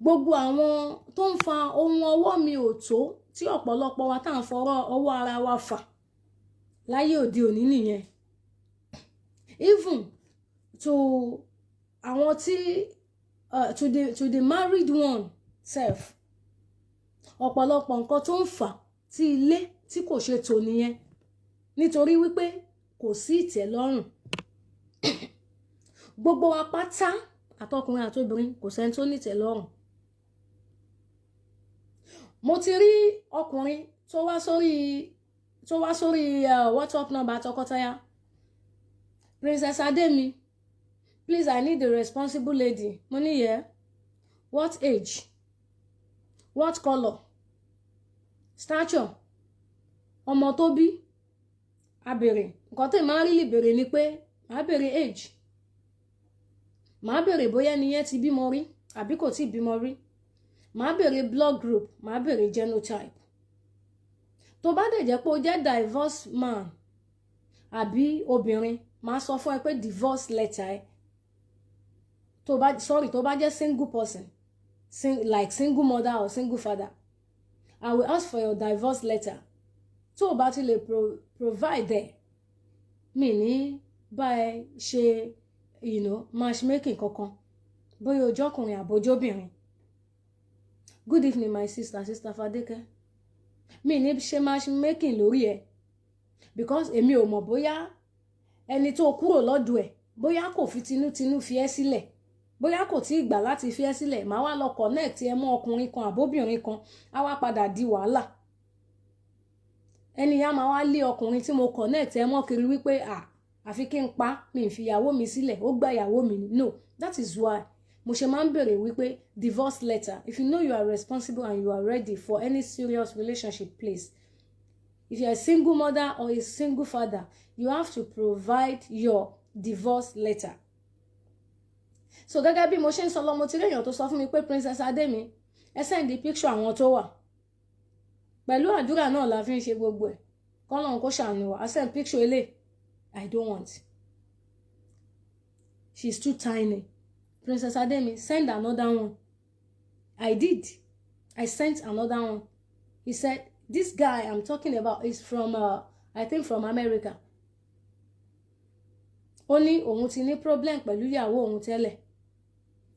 Gbogbo àwọn tó ń fa ohun ọwọ́ mi ò tó tí ọ̀pọ̀lọpọ̀ wa tá à ń fọwọ́ ọwọ́ ara wa fà láyé òde òní nìyẹn. Even to àwọn tí to the married one self ọ̀pọ̀lọpọ̀ nǹkan tó ń fà tí ilé tí kò ṣe tò nìyẹn nítorí wípé kò sí ìtẹ́lọ́rùn. Gbogbo wa pátá àtọkùnrin àtobìnrin kò sẹ́ni tó ní ìtẹ́lọ́rùn. Mo ti rí ọkùnrin tó wá sórí WhatsApp number Tokotaya. Princess Ademi, please I need a responsible lady. Mo ní yẹ. What age? What color? Stature? Ọmọ tó bí? A béèrè. Nǹkan tí màá rí lè béèrè ni pé màá béèrè age. Màá béèrè bóyá ẹni yẹn ti bímọ rí àbí kò tí bímọ rí. Màá béèrè blood group, màá béèrè genotype. Tó bá dẹ̀ jẹ́ pé o jẹ́ divorce man àbí obìnrin, màá sọ fún ẹ pé divorce letter ẹ. Tó bá jẹ́ single person, like single mother or single father, I will ask for your divorce letter. Tó o bá ti lè provide ẹ̀, mi ní bá ẹ ṣe matchmaking kankan bóyá ojú ọkùnrin àbójóbìnrin. Good evening my sister Fadeke. Mi ní ṣe matchmaking lórí ẹ because èmi ò mọ̀ bóyá ẹni tó kúrò lọ́dọ̀ ẹ̀ bóyá kò fi tinútinú fi ẹ́ sílẹ̀, bóyá kò tí ì gbà láti fi ẹ́ sílẹ̀, màá wá lọ connect ẹ mọ́ ọkùnrin kan àbóbìnrin kan á wá padà di wàhálà. Ẹni yá máa wá lé ọkùnrin tí mo connect ẹ mọ́ kiri wípé àfi kí n pa mi fi ìyàwó mi sílẹ̀ ó gba ìyàwó mi ni. No, that is why mo ṣe máa ń béèrè wípé divorce letter. If you know you are responsible and you are ready for any serious relationship, please. If you are a single mother or a single father, you have to provide your divorce letter. So gẹ́gẹ́ bí mo ṣe ń sọ lọ, mo ti rí èèyàn tó sọ fún mi pé Princess Ademi ẹ send the picture àwọn tó wà. Pẹ̀lú àdúrà náà la fi ń ṣe gbogbo ẹ̀. Kọ́lọ́run kó ṣàánú wa. I send picture eléyìí. I don't want. She's too tiny. Princess Ademi, send another one. I did. I sent another one. He said, this guy I'm talking about is from, I think from America. Ó ní òun ti ní problem pẹ̀lú ìyàwó òun tẹ́lẹ̀.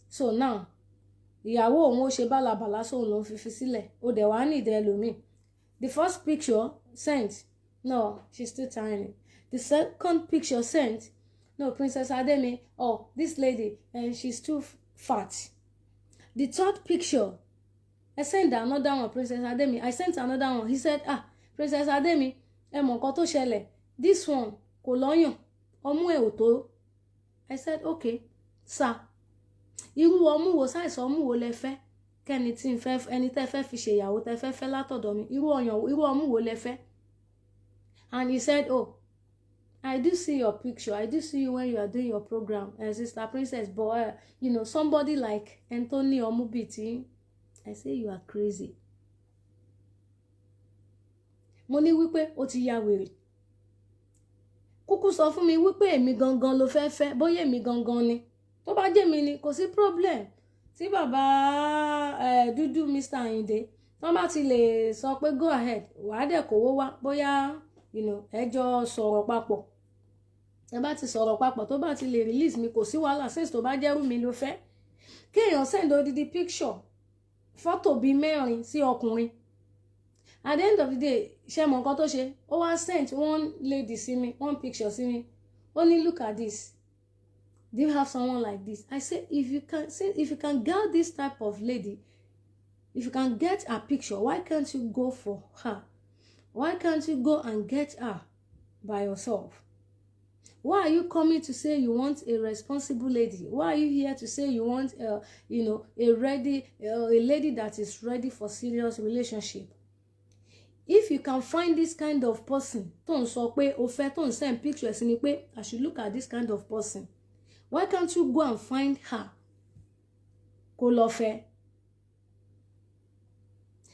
So now, ìyàwó òun ó ṣe bálabàlá sóun ló ń fi sílẹ̀ ó dẹ̀ wá ní ìdẹ́ ẹlòmíì. The first picture sent, no, she's still tiny. The second picture sent, no, Princess Ademi, oh, this lady, and she's too fat. The third picture, I sent another one, Princess Ademi. I sent another one. He said, Princess Ademi, ẹ mọ̀ nǹkan tó ṣẹlẹ̀. This one, kò lọ́yàn, ọmú ẹ̀ ò tó. I said, okay, sir. Irú ọmú wo size ọmú wo lẹ fẹ́? Kẹ́ni tí ń fẹ́ ẹni tẹ́ fẹ́ fi ṣe ìyàwó tẹ́ fẹ́ látọ̀dọ̀ mi. Irú ọmú wo lẹ fẹ́? And he said, oh, I do see your picture. I do see you when you are doing your program, Sister Princess. But somebody like Anthony Omubiti, I say you are crazy. Mo ní wípé ó ti ya wèrè. Kúkú sọ fún mi wípé èmi gangan ló fẹ́ bóyá èmi gangan ni. Tó bá jẹ́ mi ni kò sí problem. Tí bàbá dúdú Mr. Ayinde, tó bá ti lè sọ pé go ahead, wàá dẹ̀ kówó wá bóyá ẹjọ́ sọ̀rọ̀ papọ̀. Ẹ bá ti sọ̀rọ̀ papọ̀ tó bá ti lè release mi kò sí wàhálà since tó bá jẹ́rú mi ló fẹ́. Kéèyàn send odidi picture fọ́tò bíi 4 sí ọkùnrin. At the end of the day, ṣé mọ̀ nǹkan tó ṣe? Ó wá sent one lady sí mi, one picture sí mi. Ó ní look at this. Do you have someone like this? I say if you can get this type of lady, if you can get her picture, why can't you go for her? Why can't you go and get her by yourself? Why are you coming to say you want a responsible lady? Why are you here to say you want a lady that is ready for serious relationship? If you can find this kind of person, tó ń sọ pé o fẹ́ tó ń send picture sí mi pé I should look at this kind of person. Why can't you go and find her? Kó lọ fẹ́.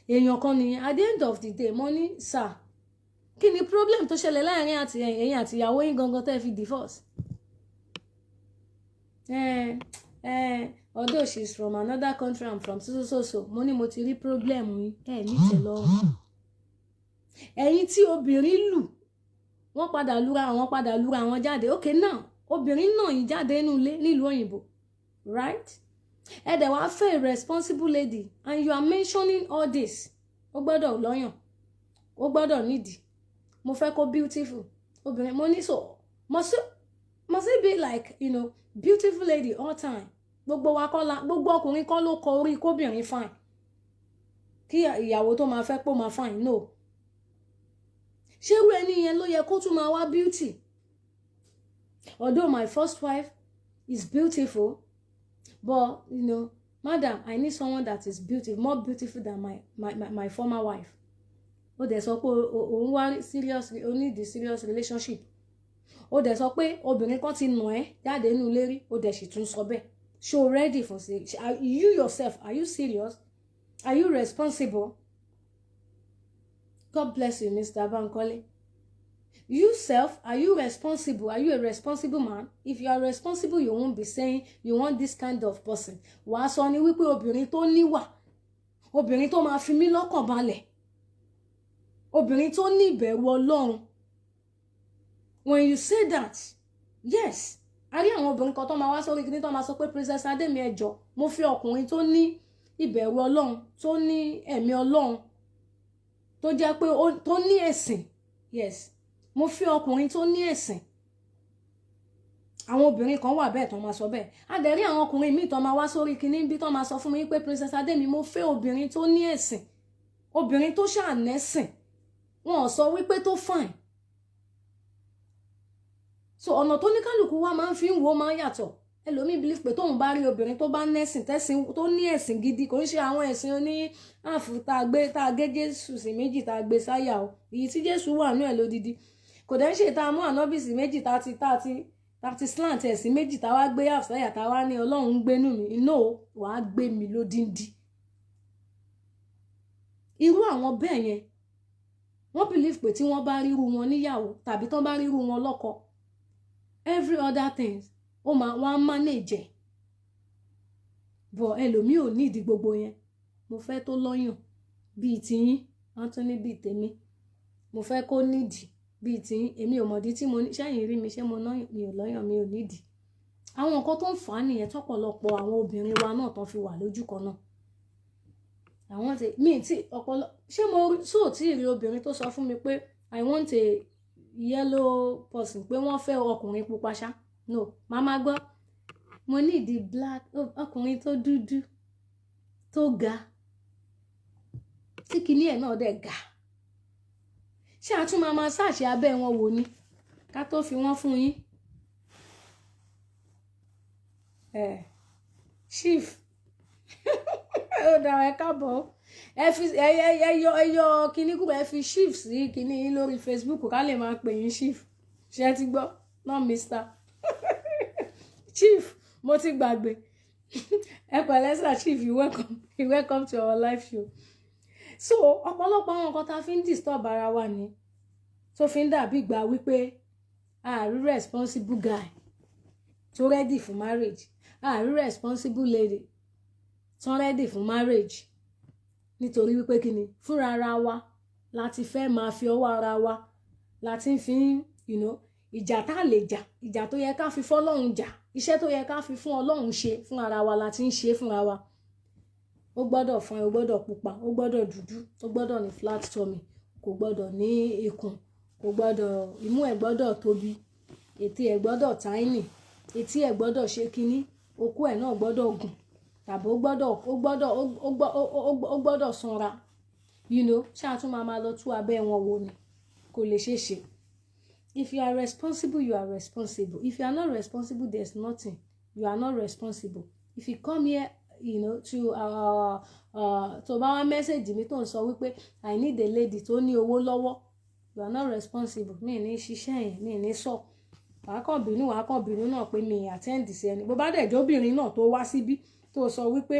Èèyàn kan nìyẹn. At the end of the day, money, sir. Kí ni problem tó ṣẹlẹ̀ láàrin ẹ̀yin àti ìyàwó yín gangan tẹ́ fi divorce? Although she's from another country, I'm from so. Mo ní mo ti rí problem yín. Ní tẹ́lọ́rùn. Ẹ̀yin tí obìnrin lù, wọ́n padà lura àwọn jáde. Okay, now, obìnrin náà yìí jáde nílùú òyìnbó. Right? Ẹ dẹ̀ wá fẹ́ a responsible lady and you are mentioning all this. Ó gbọ́dọ̀ lọ́yàn. Ó gbọ́dọ̀ nídìí. Mo fẹ́ kó beautiful. Obìnrin mo ní so must it be like, beautiful lady all time. Gbogbo ọkùnrin kọ́ ló kọ orí kóbìnrin fine. Kí ìyàwó tó máa fẹ́ pò máa fine. No. Ṣé irú ẹni yẹn ló yẹ kó tún máa wá beauty? Although my first wife is beautiful, but madam, I need someone that is beautiful, more beautiful than my former wife. Ó dẹ̀ sọ pé òun wá serious relationship. Ó dẹ̀ sọ pé obìnrin kan ti nà ẹ́ jáde nínú ilé rí, ó dẹ̀ sì tún sọ bẹ́ẹ̀. So ready for serious. You yourself, are you serious? Are you responsible? God bless you, Mr. Bankole. You self, are you responsible? Are you a responsible man? If you are responsible, you won't be saying you want this kind of person. Wàá sọ ni wípé obìnrin tó níwà, obìnrin tó máa fi mí lọ́kàn balẹ̀, obìnrin tó ní ìbẹ̀rù Ọlọ́run. When you say that, yes, a rí àwọn obìnrin kan tó máa wá sórí kíní tó máa sọ pé Princess Ademi ẹ jọ̀ọ́, mo fi ọkùnrin tó ní ìbẹ̀rù Ọlọ́run, tó ní ẹ̀mí Ọlọ́run, tó jẹ́ pé tó ní ẹ̀sìn. Yes. Mo fi ọkùnrin tó ní ẹ̀sìn. Àwọn obìnrin kan wà bẹ́ẹ̀ tó máa sọ bẹ́ẹ̀. A dẹ̀ rí àwọn ọkùnrin míì tó máa wá sórí kíní bí tó máa sọ fún mi pé Princess Ademi mo fẹ́ obìnrin tó ní ẹ̀sìn. Obìnrin tó ṣàánẹ́sìn. Wọn ò sọ wípé tó fine. So ọ̀nà tó ní kálukú wa máa ń fi ń wo máa ń yàtọ̀. Ẹlòmíì believe pé tóun bá rí obìnrin tó bá nẹ́sìn tó ní ẹ̀sìn gidi, kò ń ṣe àwọn ẹ̀sìn oní àfù tá a gé Jésù sí méjì tá a gbé sáyà o. Èyí tí Jésù wà nú ẹ̀ lódidi. Kò dẹ̀ ń ṣe tá a mú ànábì sí méjì tá ti slant ẹ̀ sí méjì tá wá gbé àfẹ́yà tá wá ní Ọlọ́run ń gbénú mi. No, wàá gbé mi lódindi. Irú àwọn bẹ́ẹ̀ yẹn, wọ́n believe pé tí wọ́n bá ríru wọn níyàwó tàbí tán bá ríru wọn lọ́kọ, every other things wọ́n á manage. But ẹlòmíì ò ní ìdí gbogbo yẹn. Mo fẹ́ tó lọ́yàn bíi tiyín, Anthony bíi tèmi. Mo fẹ́ kó nídìí bíi tiyín. Èmi ò mọ̀dí tí mo ní. Ṣẹ́yìn rí mi ṣé mo lọ́yàn? Mi ò lọ́yàn, mi ò nídìí. àwọn nǹkan tó ń fà á nìyẹn tọ́pọ̀lọpọ̀ àwọn obìnrin wa náà tán fi wà lójú kan náà. àwọn ti mi ti ọpọlọ ṣé mo sóò tí ì rí obìnrin tó sọ fún mi pé I want a yellow person pé wọ́n fẹ́ ọkùnrin pupa ṣá no màmá gbọ́ mo ní ìdí black ọkùnrin tó dúdú tó ga tí kinní ẹ̀ náà dẹ̀ ga ṣé a tún máa ṣàṣẹ abẹ́ wọn wò ni ká tó fi wọ́n fún yín. Chief ó dára ẹ káàbọ̀ ẹ fi ẹyọ kíní kúrò ẹ fi chief sí kíní yín lórí Facebook ká lè máa pè yín chief ṣé ẹ ti gbọ́ náà Mr. Chief mo ti gbàgbé ẹ pẹ̀lẹ́ sir chief you welcome to our live show. So ọ̀pọ̀lọpọ̀ àwọn nǹkan tá a fi ń disturb ara wa ni tó fi ń dàbí ìgbà wípé àárí responsible guy tó ready for marriage àárí responsible lady tó ready for marriage nítorí wípé kí ni fúnra ara wa láti fẹ́ máa fi ọwọ́ ara wa láti ń fi ìjà tá a lè jà ìjà tó yẹ ká fi fọ́lọ́run jà iṣẹ́ tó yẹ ká fi fún Ọlọ́run ṣe fún ara wa láti ń ṣe fúnra wa. Ó gbọ́dọ̀ fún ẹ ó gbọ́dọ̀ pupa ó gbọ́dọ̀ dúdú ó gbọ́dọ̀ ní flat tummy kò gbọ́dọ̀ ní ikùn kò gbọ́dọ̀ imú ẹ̀ gbọ́dọ̀ tóbi ètè ẹ̀ gbọ́dọ̀ tiny etí ẹ̀ gbọ́dọ̀ ṣe kínní okó ẹ̀ náà gbọ́dọ̀ gùn tàbí ó gbọ́dọ̀ sanra ṣáà tún máa lọ tú abẹ́ wọn wò ni kò lè ṣeé ṣe. If you are responsible you are responsible. If you are not responsible there's nothing. You are not responsible. If you come here to tó bá wá mẹ́sẹ̀jì mi tó ń sọ wípé I need a lady tó ní owó lọ́wọ́ you are not responsible. Mi ní ṣiṣẹ́ yẹn mi ní sọ wàá kàn bínú náà pé mi attend sí ẹni bó bá dẹ̀ jẹ́ obìnrin náà tó wá síbí tó sọ wípé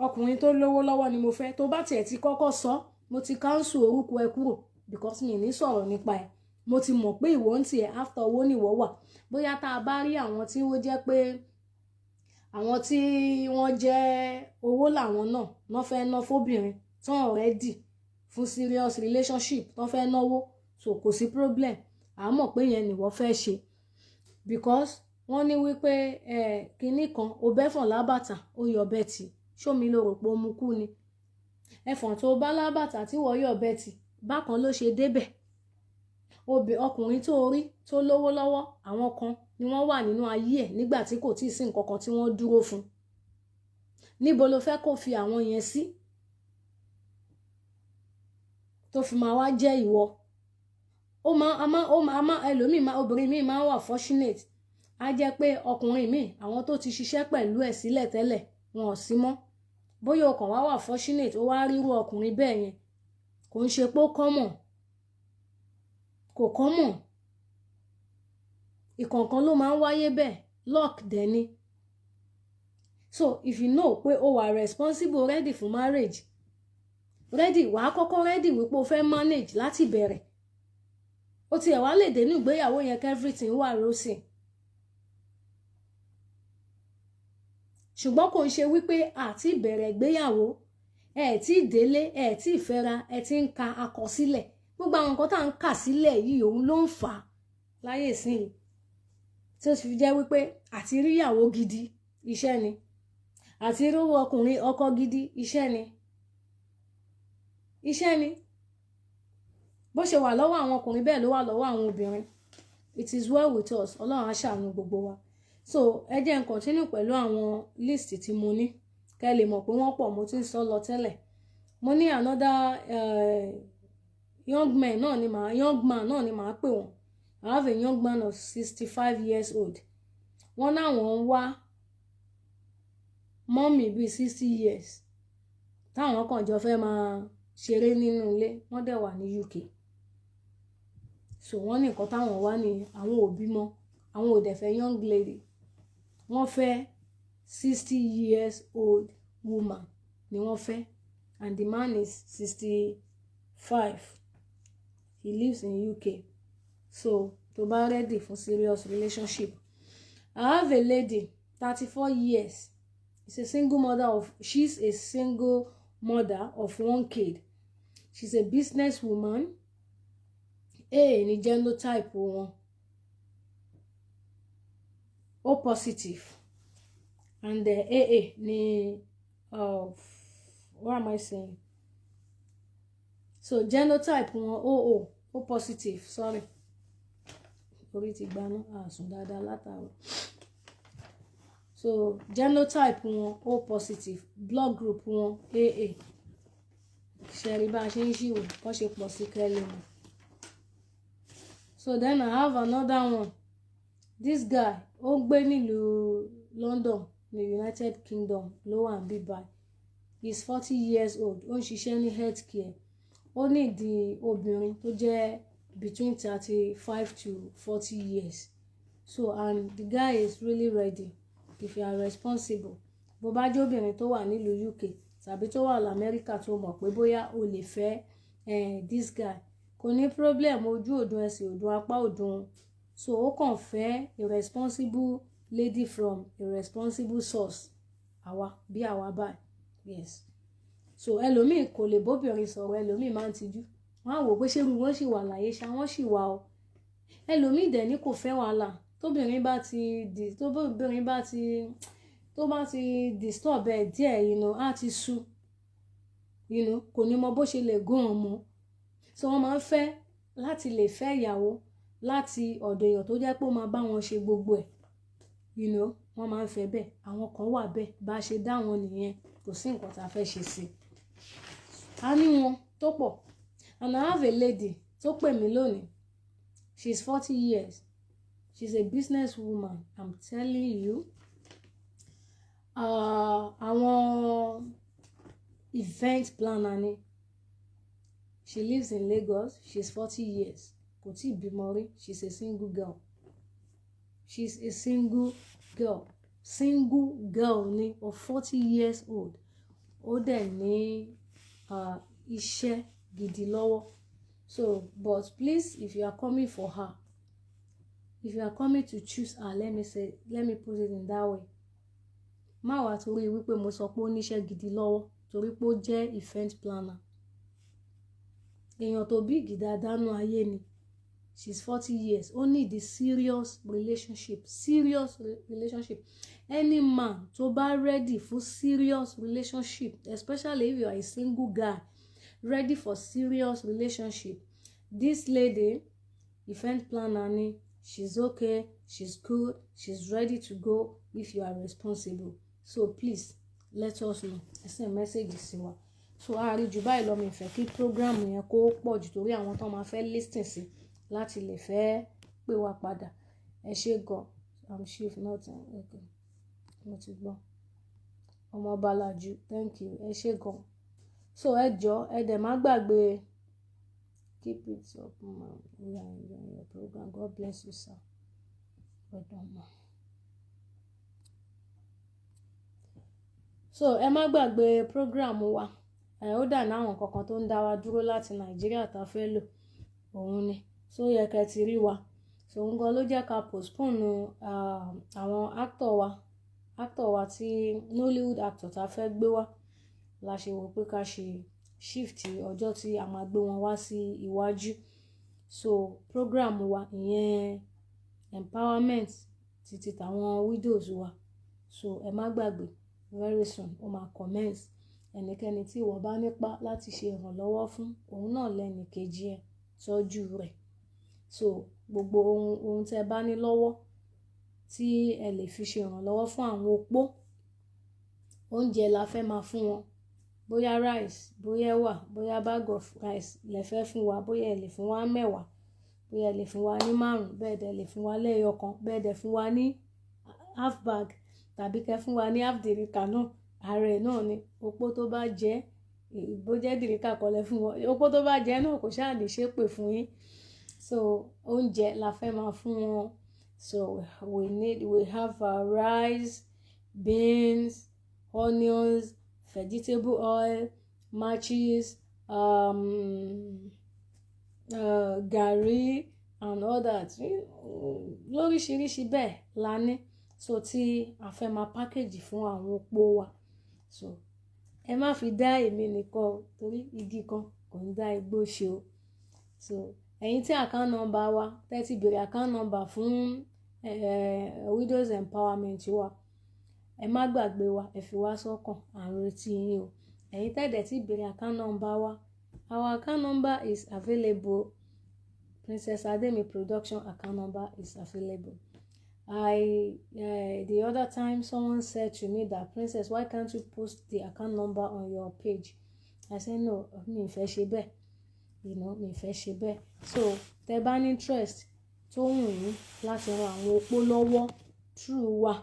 ọkùnrin tó lówó lọ́wọ́ ni mo fẹ́ tó bá tiẹ̀ ti kọ́kọ́ sọ mo ti cancel orúkọ ẹ kúrò because mi ní sọ̀rọ̀ nípa ẹ̀ mo ti mọ̀ pé ìwọ ń tiẹ̀ after owó ni ìwọ wà bóyá tá a bá rí àwọn tí ó jẹ́ pé àwọn tí wọ́n jẹ́ owó làwọn náà wọ́n fẹ́ ná fóbìnrin tán already fún serious relationship tán fẹ́ náwó so kò sí problem à mọ̀ pé yẹn ni wọ́n fẹ́ ṣe because wọ́n ní wípé kinní kan o bẹ́fọ̀n lábàtà ó yọ bẹ́ẹ̀tì ṣómi ló rò pé ó mú kú ni ẹ̀fọ̀n tó bá lábàtà tí wọ́n yọ bẹ́ẹ̀tì bákan ló ṣe débẹ̀ ọkùnrin tó rí tó lówó lọ́wọ́ àwọn kan ni wọ́n wà nínú ayé ẹ̀ nígbà tí kò tí ì sí nǹkan kan tí wọ́n dúró fún níbo ló fẹ́ kó fi àwọn yẹn sí tó fi máa wá jẹ́ ìwọ ẹlòmíì obìnrin míì máa ń wà fortunate á jẹ́ pé ọkùnrin míì àwọn tó ti ṣiṣẹ́ pẹ̀lú ẹ̀ sílẹ̀ tẹ́lẹ̀ wọn ò sí mọ́ bóyá ọkàn wá wà fortunate ó wá rírú ọkùnrin bẹ́ẹ̀ yẹn kò ń ṣe pé ó common kò common ìkọ̀ọ̀kan ló máa ń wáyé bẹ́ẹ̀ luck dẹ̀ ni so if you know pé o wà responsible ready for marriage ready wàá kọ́kọ́ ready wípé o fẹ́ manage láti bẹ̀rẹ̀ ó tiẹ̀ wá lè dé ní ìgbéyàwó yẹn kí everything wà rosy ṣùgbọ́n kò ń ṣe wípé àti ìbẹ̀rẹ̀ ìgbéyàwó tí délé tí ìfẹ́ra tí ń ka àkọsílẹ̀ gbogbo àwọn nǹkan tá à ń kà sílẹ̀ yìí òun ló ń fà á láyé ìsinyìí tí ó fi jẹ́ wípé àti ríyàwó gidi iṣẹ́ ni àti rówó ọkùnrin ọkọ gidi iṣẹ́ ni bó ṣe wà lọ́wọ́ àwọn ọkùnrin bẹ́ẹ̀ ló wà lọ́wọ́ àwọn obìnrin it is well with us ọlọ́run á ṣàánú gbogbo wa so ẹ jẹ́ n continue pẹ̀lú àwọn list tí mo ní kẹ́ lè mọ̀ pé wọ́n pọ̀ mo ti ń sọ lọ tẹ́lẹ̀ mo ní another young man náà ni màá pè wọ́n I have a young man of 65 years old wọ́n náwọn ń wá mọ́mì bíi 60 years táwọn kan jọ fẹ́ máa ṣeré nínú ilé wọ́n dẹ̀ wà ní UK so wọ́n ní nǹkan táwọn wá ní àwọn òbí mọ́ àwọn ò dẹ̀ fẹ́ young lady wọ́n fẹ́ 60 years old woman ni wọ́n fẹ́ and the man is 65 he lives in UK so tó bá ready for serious relationship I have a lady 34 years she's a single mother of one kid she's a business woman ní genotype wọn O positive, and the AA ni what am I saying? So genotype wọn O positive, sorry. Orí ti gbaná àsùn dáadáa látàárọ̀. So genotype wọn O positive, blood group wọn AA. Ṣẹ̀rí bá a ṣe ń ṣìwò kọ́ ṣe pọ̀ sí kẹ́lẹ́ mọ́. So then I have another one. This guy ó gbé nílùú London ní United Kingdom ló wà ní Dubai. He's 40 years old. Ó ń ṣiṣẹ́ ní healthcare. Ó ní ìdí obìnrin tó jẹ́ between 35 to 40 years. So and the guy is really ready if you are responsible. Bó bá jẹ́ obìnrin tó wà nílùú UK tàbí tó wà l'Amẹ́ríkà tó mọ̀ pé bóyá o lè fẹ́ this guy. Kò ní problem ojú òdùn ẹsẹ̀ òdùn apá òdùn. So ó kàn fẹ́ a responsible lady from a responsible source. Bí àwa báyìí. Yes. So ẹlòmíì kò lè bóbìnrin sọ̀rọ̀, ẹlòmíì máa ń tijú. Wọ́n á wò pé ṣé irú wọn ṣì wà láyé ṣá, wọ́n ṣì wà o. Ẹlòmíì dẹ̀ ní kò fẹ́ wàhálà. Tóbìnrin bá ti disturb ẹ̀ díẹ̀, á ti sú. Kò ní mọ bó ṣe lè gún ọmọ. So wọ́n máa ń fẹ́ láti lè fẹ́ ìyàwó láti ọ̀dọ̀ èèyàn tó jẹ́ pé ó máa bá wọn ṣe gbogbo ẹ̀. Wọ́n máa ń fẹ́ bẹ́ẹ̀. Àwọn kan wà bẹ́ẹ̀ bá ṣe dá wọn nìyẹn. Kò sí nǹkan tá a fẹ́ ṣe sí. A ní wọn tó pọ̀. And I have a lady tó pè mí lónìí. She's 40 years. She's a business woman. I'm telling you. Àwọn event planner ni. She lives in Lagos. She's 40 years. Kò tí bímọ rí. She's a single girl. She's a single girl. Single girl ni of 40 years old. Ó dẹ̀ ní iṣẹ́ gidi lọ́wọ́. So, but please, if you are coming for her, if you are coming to choose her, let me put it in that way. Má wá torí wípé mo sọ pé ó níṣẹ́ gidi lọ́wọ́ torí pé ó jẹ́ event planner. Èèyàn tó big dáadáa nú ayé ni. She's 40 years. Ó need the serious relationship. Serious relationship. Any man tó bá ready for serious relationship, especially if you are a single guy, ready for serious relationship. This lady, event planner ni, she's okay, she's good, she's ready to go if you are responsible. So please, let us know. Ẹ send message sí wa. So a rí jù báyìí lọ, mi fẹ́ kí program yẹn kó pọ̀ jù torí àwọn tó máa fẹ́ listen sí láti lè fẹ́ pè wá padà. Ẹ ṣé gan. I'm chief nothing. Okay. Mo ti gbọ́. Ọmọ Balajú, thank you. Ẹ ṣé gan. So ẹ jọ̀ọ́, ẹ dẹ̀ má gbàgbé. Keep it up, man. We are enjoying your program. God bless you, sir. Well done, man. So ẹ má gbàgbé program wa. Ó dà ní àwọn kankan tó ń dá wa dúró láti Nàìjíríà tá a fẹ́ lò. Òun ni. So yẹ kẹ́ ti rí wa. So òun gan ló jẹ́ ká postpone àwọn actor wa tí Nollywood actor tá a fẹ́ gbé wá. La ṣe wò pé ká ṣe shift ọjọ́ tí a máa gbé wọn wá sí iwájú. So program wa ìyẹn empowerment títí tàwọn widows wa. So ẹ má gbàgbé very soon ó máa commence. Ẹnikẹ́ni tí ìwọ bá nípa láti ṣe ìrànlọ́wọ́ fún, òun náà lẹ́ni kejì ẹ̀ tọ́jú rẹ̀. So gbogbo ohun tẹ́ bá ní lọ́wọ́ tí ẹ lè fi ṣe ìrànlọ́wọ́ fún àwọn opó, oúnjẹ la fẹ́ máa fún wọn. Bóyá rice, bóyá ẹ̀wà, bóyá bag of rice lẹ fẹ́ fún wa, bóyá ẹ lè fún wa mẹ́wàá, bóyá ẹ lè fún wa ní 5, bẹ́ẹ̀ dẹ̀ lè fún wa lẹ́yọ̀kan, bẹ́ẹ̀ dẹ̀ fún wa ní half bag tàbí kẹ́ fún wa ní half dìríkà náà. Ààrẹ náà ni opó tó bá jẹ́, bó jẹ́ dìríkà kọ́ lẹ fún wọn. Opó tó bá jẹ́ náà kò ṣáà lè ṣépè fún yín. So oúnjẹ la fẹ́ máa fún wọn. So we have rice, beans, onions, vegetable oil, matches, gàrí and all that. Lóríṣiríṣi bẹ́ẹ̀ la ní. So tí a fẹ́ máa package fún àwọn opó wa. So ẹ má fi dá èmi nìkan torí igi kan kò ń dá igbó ṣe o. So ẹ̀yin tí account number wa, tẹ́tí bèrè account number fún widows empowerment wa ẹ má gbàgbé wa, ẹ fi wá sọ́kàn, à ń retí yín o. Ẹ̀yin tẹ́lẹ̀ tí béèrè account number wa, our account number is available. Princess Ademi production account number is available. The other time someone said to me that, Princess, why can't you post the account number on your page? I said no, mi ì fẹ́ ṣe bẹ́ẹ̀, mi ì fẹ́ ṣe bẹ́ẹ̀. So tẹ́ bá ní interest tó wù yín láti ran àwọn opó lọ́wọ́ through wa,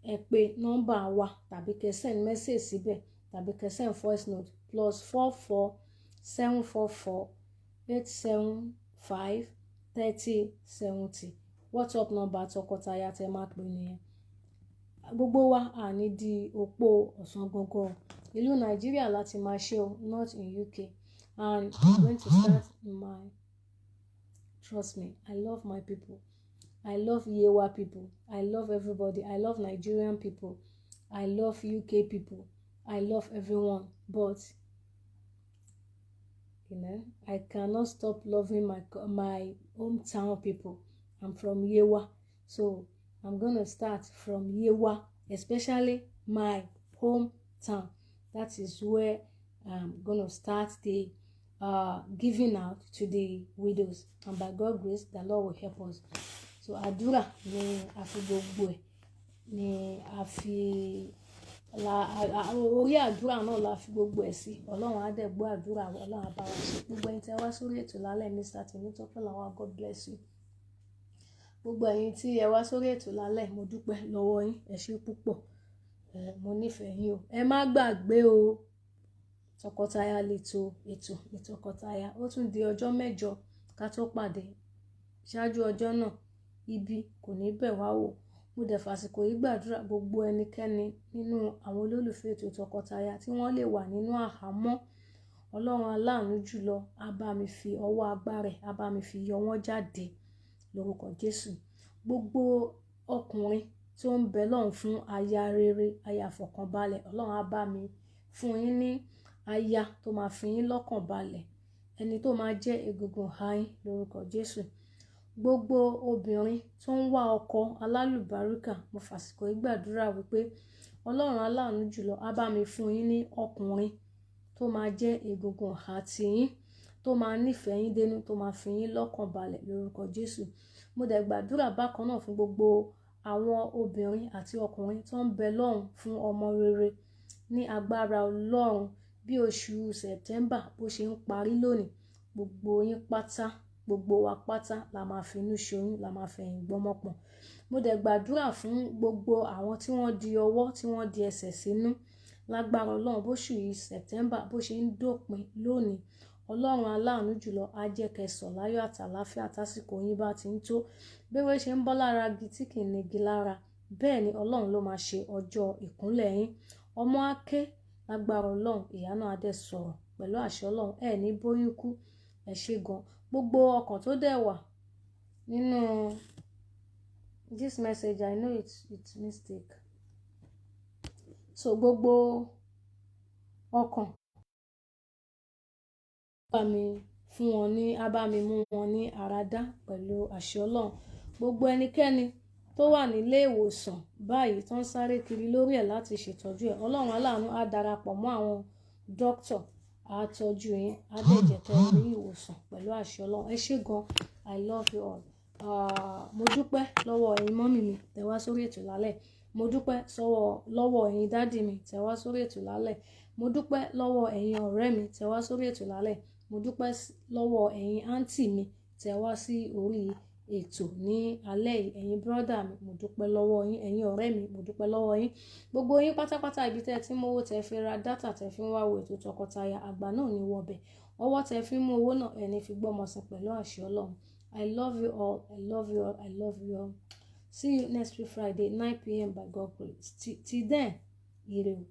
ẹ pè nọ́mbà wa tàbí kẹ́ send message síbẹ̀ tàbí kẹ́ send voice note +44 744 875 3070. WhatsApp number Tokotaya tẹ́ máa pè nìyẹn. Gbogbo wa à ní di opó ọ̀sán gangan. Ìlú Nàìjíríà láti máa ṣe o, not in UK. And I'm going to start trust me, I love my people. I love Yewa people. I love everybody. I love Nigerian people. I love UK people. I love everyone. But I cannot stop loving my hometown people. I'm from Yewa, so I'm gonna start from Yewa, especially my hometown. That is where I'm gonna start the giving out to the widows, and by God's grace, the Lord will help us. So àdúrà ni a fi gbogbo ẹ̀ ni a fi orí àdúrà náà la fi gbogbo ẹ̀ sí. Ọlọ́run á dẹ̀ gbọ́ àdúrà wa, Ọlọ́run á bá wa ṣe. Gbogbo ẹ̀yin tí ẹ wá sórí ètò lálẹ́ Mr. Tèmítọ́pẹ́ làwọn, God bless you. Gbogbo ẹ̀yin tí ẹ wá sórí ètò lálẹ́, mo dúpẹ́ lọ́wọ́ yín, ẹ ṣé púpọ̀, mo nífẹ̀ẹ́ yín o. Ẹ má gbàgbé o, Tokotaya Leto ètò ní Tokotaya, ó tún di ọjọ́ mẹ́jọ ká tó pàdé. Ṣáájú ọjọ́ náà, ibi kò ní bẹ̀ wá wò. Mo dẹ̀ fàsìkò yìí gbàdúrà gbogbo ẹnikẹ́ni nínú àwọn olólùfẹ́ ètò Tokotaya tí wọ́n lè wà nínú àhámọ́. Ọlọ́run aláàánú jùlọ á bá mi fi ọwọ́ agbára ẹ̀, á bá mi fi yọ wọ́n jáde lórúkọ Jésù. Gbogbo ọkùnrin tó ń bẹ lọ́hùn fún aya rere, aya fọkànbalẹ̀, Ọlọ́run á bá mi fún yín ní aya tó máa fi yín lọ́kàn balẹ̀, ẹni tó máa jẹ́ egungun ààyìn lórúkọ Jésù. Gbogbo obìnrin tó ń wá ọkọ alálùbáríkà, mo fàsìkò yìí gbàdúrà wípé Ọlọ́run aláàánú jùlọ á bá mi fún yín ní ọkùnrin tó máa jẹ́ egungun àti yín, tó máa nífẹ̀ẹ́ yín dénú, tó máa fi yín lọ́kàn balẹ̀ lórúkọ Jésù. Mo dẹ̀ gbàdúrà bákan náà fún gbogbo àwọn obìnrin àti ọkùnrin tó ń bẹ lọ́hùn fún ọmọ rere ní agbára Ọlọ́run. Bí oṣù September bó ṣe ń parí lónìí, gbogbo yín pátá, gbogbo wa pátá la máa fi inú ṣoyún, la máa fẹ̀yìn gbọ́mọpọ̀n. Mo dẹ̀ gbàdúrà fún gbogbo àwọn tí wọ́n di ọwọ́, tí wọ́n di ẹsẹ̀ sínú. Lágbára Ọlọ́run, bóṣù yìí September bó ṣe ń dópin lónìí, Ọlọ́run aláàánú jùlọ á jẹ́ kẹsàn láyọ̀ àtàláfíà tásìkò yín bá ti ń tó. Béwé ṣe ń bọ́ lára igi tí kì í nigi lára, bẹ́ẹ̀ ni Ọlọ́run ló máa ṣe ọjọ́ ìkúnlẹ̀ yín. Ọmọ á ké lágbára Ọlọ́run, ìyá náà á dẹ̀ sọ̀rọ̀ pẹ̀lú àṣẹ Ọlọ́run, ẹ̀ ní bóyún kú. Ẹ ṣé gan. Gbogbo ọkàn tó dẹ̀ wà nínú this message, I know it's mistake. So gbogbo ọkàn bá mi fún wọn ní, á bá mi mú wọn ní àràdá pẹ̀lú àṣẹ Ọlọ́run. Gbogbo ẹnikẹ́ni tó wà nílé ìwòsàn báyìí tó ń sáré kiri lórí ẹ̀ láti ṣètọ́jú ẹ̀, Ọlọ́run aláàánú á darapọ̀ mọ́ àwọn dókítà, á tọ́jú yín, á dẹ̀ jẹ́ kẹ́ rí ìwòsàn pẹ̀lú àṣẹ Ọlọ́run. Ẹ ṣé gan. I love you all. Mo dúpẹ́ lọ́wọ́ ẹ̀yin mọ́mì mi tẹ́ wá sórí ètò lálẹ́. Mo dúpẹ́ lọ́wọ́ ẹ̀yin dádì mi tẹ́ wá sórí ètò lálẹ́. Mo dúpẹ́ lọ́wọ́ ẹ̀yin ọ̀rẹ́ mi tẹ́ wá sórí ètò lálẹ́. Mo dúpẹ́ lọ́wọ́ ẹ̀yin àǹtí mi tẹ́ wá sí orí ètò ní alẹ́ yìí. Ẹ̀yin brọ́dà mi, mo dúpẹ́ lọ́wọ́ yín. Ẹ̀yin ọ̀rẹ́ mi, mo dúpẹ́ lọ́wọ́ yín. Gbogbo yín pátápátá, ibi tẹ́ ti mú owó tẹ́ fi ra dátà tẹ́ fi ń wá wo ètò Tokotaya, àgbà náà ní wọbẹ̀. Ọwọ́ tẹ́ fi mú owó náà, ẹni fi gbọ́mọ sí pẹ̀lú àṣẹ Ọlọ́run. I love you all. I love you all. I love you all. See you next week Friday 9 p.m. by God's grace. Till then, ire o.